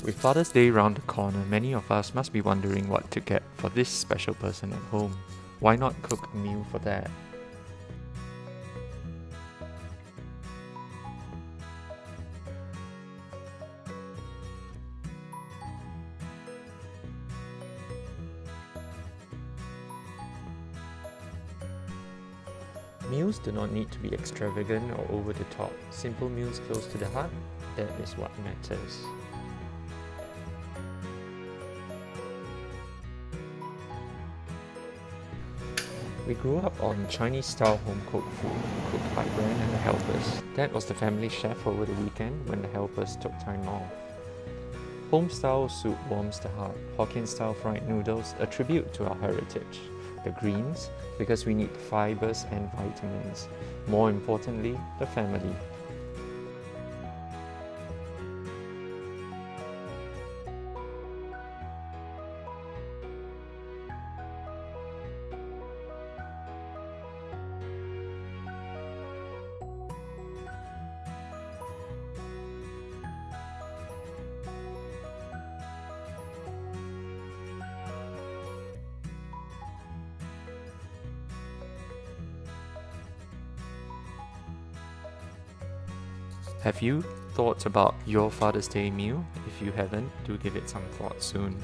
With Father's Day round the corner, many of us must be wondering what to get for this special person at home. Why not cook a meal for Dad? Meals do not need to be extravagant or over the top. Simple meals close to the heart, that is what matters. We grew up on Chinese-style home-cooked food, cooked by Gwen and the helpers. Dad was the family chef over the weekend when the helpers took time off. Home-style soup warms the heart. Hokkien-style fried noodles, a tribute to our heritage. The greens, because we need fibers and vitamins. More importantly, the family. Have you thought about your Father's Day meal? If you haven't, do give it some thought soon.